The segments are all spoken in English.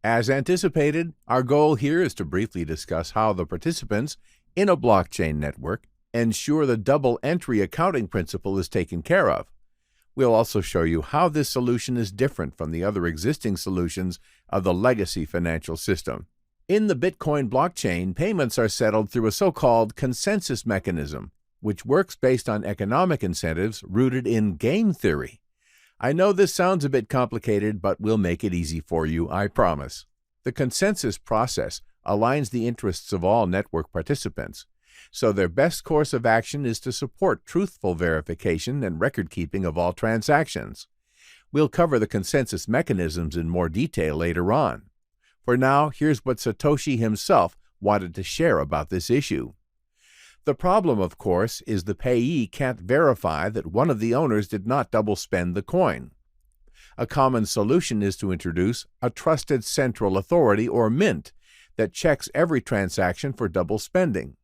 As anticipated, our goal here is to briefly discuss how the participants in a blockchain network ensure the double entry accounting principle is taken care of. We'll also show you how this solution is different from the other existing solutions of the legacy financial system. In the Bitcoin blockchain, payments are settled through a so-called consensus mechanism, which works based on economic incentives rooted in game theory. I know this sounds a bit complicated, but we'll make it easy for you, I promise. The consensus process aligns the interests of all network participants, so their best course of action is to support truthful verification and record-keeping of all transactions. We'll cover the consensus mechanisms in more detail later on. For now, here's what Satoshi himself wanted to share about this issue. The problem, of course, is the payee can't verify that one of the owners did not double spend the coin. A common solution is to introduce a trusted central authority, or mint, that checks every transaction for double spending.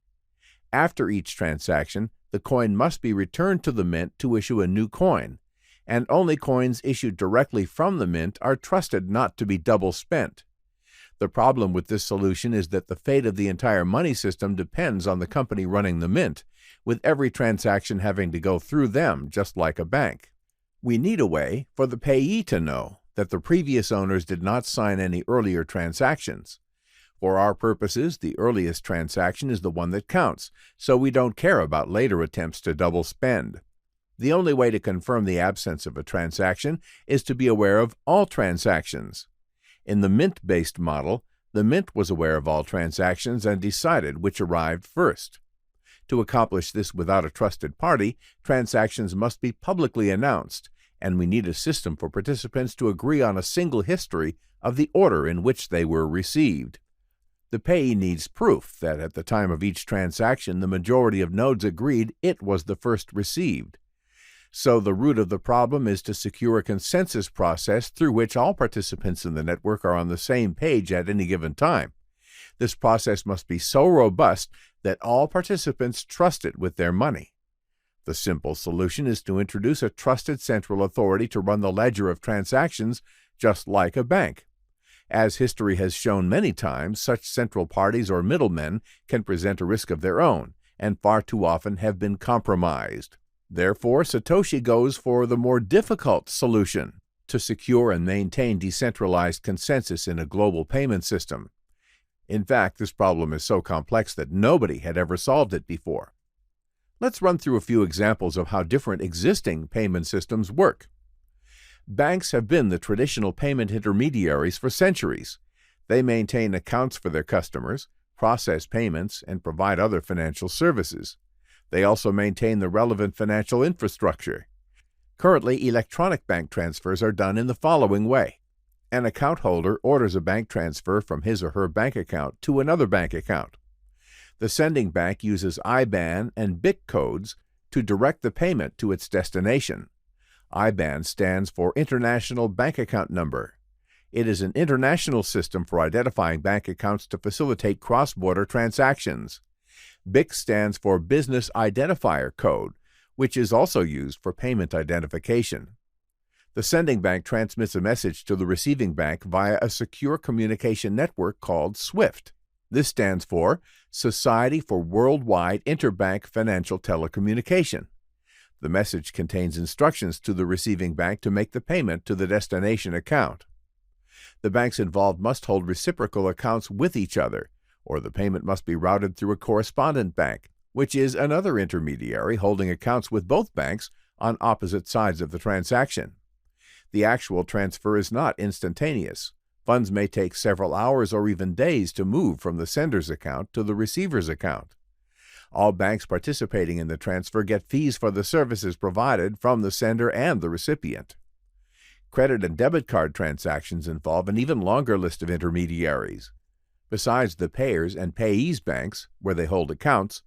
After each transaction, the coin must be returned to the mint to issue a new coin, and only coins issued directly from the mint are trusted not to be double spent. The problem with this solution is that the fate of the entire money system depends on the company running the mint, with every transaction having to go through them, just like a bank. We need a way for the payee to know that the previous owners did not sign any earlier transactions. For our purposes, the earliest transaction is the one that counts, so we don't care about later attempts to double spend. The only way to confirm the absence of a transaction is to be aware of all transactions. In the mint-based model, the mint was aware of all transactions and decided which arrived first. To accomplish this without a trusted party, transactions must be publicly announced, and we need a system for participants to agree on a single history of the order in which they were received. The payee needs proof that at the time of each transaction the majority of nodes agreed it was the first received. So the root of the problem is to secure a consensus process through which all participants in the network are on the same page at any given time. This process must be so robust that all participants trust it with their money. The simple solution is to introduce a trusted central authority to run the ledger of transactions, just like a bank. As history has shown many times, such central parties or middlemen can present a risk of their own, and far too often have been compromised. Therefore, Satoshi goes for the more difficult solution, to secure and maintain decentralized consensus in a global payment system. In fact, this problem is so complex that nobody had ever solved it before. Let's run through a few examples of how different existing payment systems work. Banks have been the traditional payment intermediaries for centuries. They maintain accounts for their customers, process payments, and provide other financial services. They also maintain the relevant financial infrastructure. Currently, electronic bank transfers are done in the following way. An account holder orders a bank transfer from his or her bank account to another bank account. The sending bank uses IBAN and BIC codes to direct the payment to its destination. IBAN stands for International Bank Account Number. It is an international system for identifying bank accounts to facilitate cross-border transactions. BIC stands for Business Identifier Code, which is also used for payment identification. The sending bank transmits a message to the receiving bank via a secure communication network called SWIFT. This stands for Society for Worldwide Interbank Financial Telecommunication. The message contains instructions to the receiving bank to make the payment to the destination account. The banks involved must hold reciprocal accounts with each other, or the payment must be routed through a correspondent bank, which is another intermediary holding accounts with both banks on opposite sides of the transaction. The actual transfer is not instantaneous. Funds may take several hours or even days to move from the sender's account to the receiver's account. All banks participating in the transfer get fees for the services provided from the sender and the recipient. Credit and debit card transactions involve an even longer list of intermediaries. Besides the payers' and payees' banks, where they hold accounts,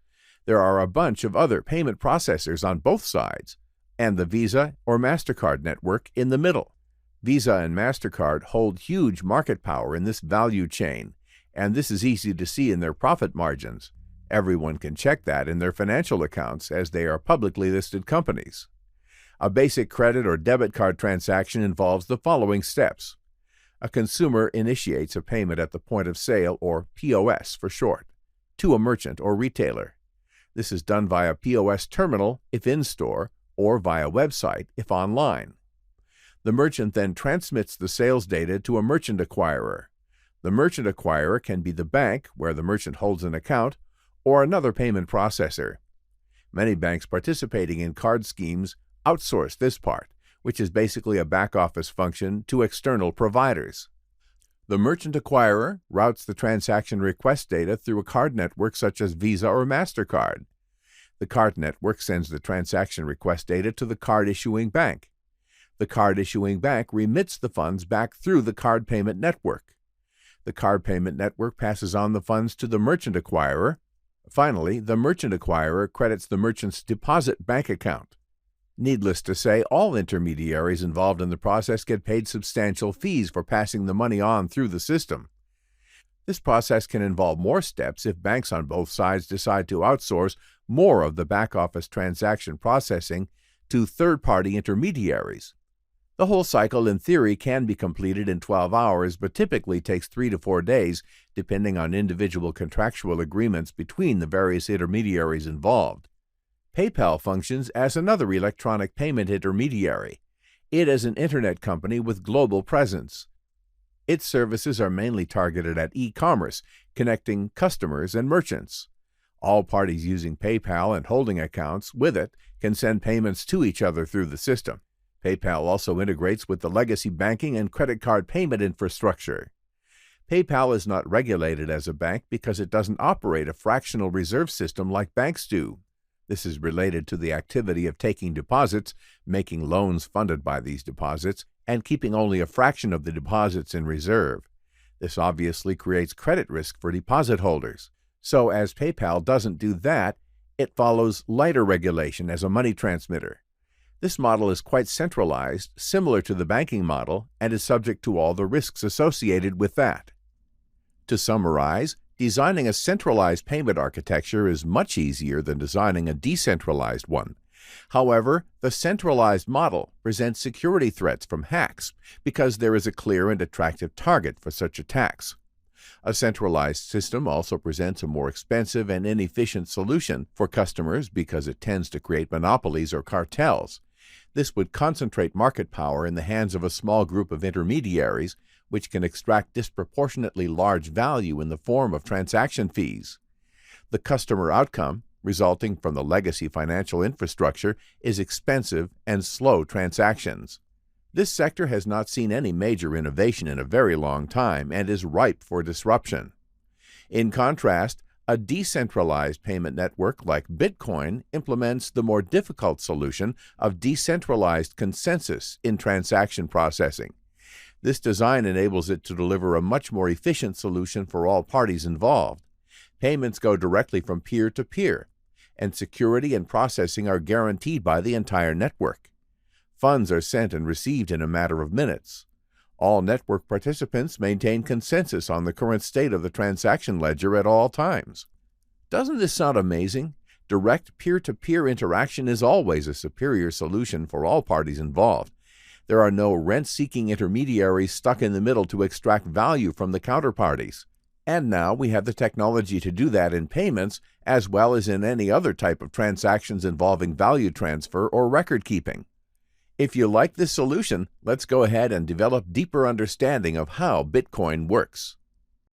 there are a bunch of other payment processors on both sides, and the Visa or MasterCard network in the middle. Visa and MasterCard hold huge market power in this value chain, and this is easy to see in their profit margins. Everyone can check that in their financial accounts as they are publicly listed companies. A basic credit or debit card transaction involves the following steps. A consumer initiates a payment at the point of sale, or POS for short, to a merchant or retailer. This is done via POS terminal if in-store, or via website if online. The merchant then transmits the sales data to a merchant acquirer. The merchant acquirer can be the bank, where the merchant holds an account, or another payment processor. Many banks participating in card schemes outsource this part, which is basically a back-office function, to external providers. The merchant acquirer routes the transaction request data through a card network such as Visa or MasterCard. The card network sends the transaction request data to the card issuing bank. The card issuing bank remits the funds back through the card payment network. The card payment network passes on the funds to the merchant acquirer. Finally, the merchant acquirer credits the merchant's deposit bank account. Needless to say, all intermediaries involved in the process get paid substantial fees for passing the money on through the system. This process can involve more steps if banks on both sides decide to outsource more of the back-office transaction processing to third-party intermediaries. The whole cycle, in theory, can be completed in 12 hours, but typically takes 3 to 4 days, depending on individual contractual agreements between the various intermediaries involved. PayPal functions as another electronic payment intermediary. It is an internet company with global presence. Its services are mainly targeted at e-commerce, connecting customers and merchants. All parties using PayPal and holding accounts with it can send payments to each other through the system. PayPal also integrates with the legacy banking and credit card payment infrastructure. PayPal is not regulated as a bank because it doesn't operate a fractional reserve system like banks do. This is related to the activity of taking deposits, making loans funded by these deposits, and keeping only a fraction of the deposits in reserve. This obviously creates credit risk for deposit holders. So as PayPal doesn't do that, it follows lighter regulation as a money transmitter. This model is quite centralized, similar to the banking model, and is subject to all the risks associated with that. To summarize, designing a centralized payment architecture is much easier than designing a decentralized one. However, the centralized model presents security threats from hacks because there is a clear and attractive target for such attacks. A centralized system also presents a more expensive and inefficient solution for customers because it tends to create monopolies or cartels. This would concentrate market power in the hands of a small group of intermediaries, which can extract disproportionately large value in the form of transaction fees. The customer outcome, resulting from the legacy financial infrastructure, is expensive and slow transactions. This sector has not seen any major innovation in a very long time and is ripe for disruption. In contrast, a decentralized payment network like Bitcoin implements the more difficult solution of decentralized consensus in transaction processing. This design enables it to deliver a much more efficient solution for all parties involved. Payments go directly from peer to peer, and security and processing are guaranteed by the entire network. Funds are sent and received in a matter of minutes. All network participants maintain consensus on the current state of the transaction ledger at all times. Doesn't this sound amazing? Direct peer-to-peer interaction is always a superior solution for all parties involved. There are no rent-seeking intermediaries stuck in the middle to extract value from the counterparties. And now we have the technology to do that in payments as well as in any other type of transactions involving value transfer or record keeping. If you like this solution, let's go ahead and develop deeper understanding of how Bitcoin works.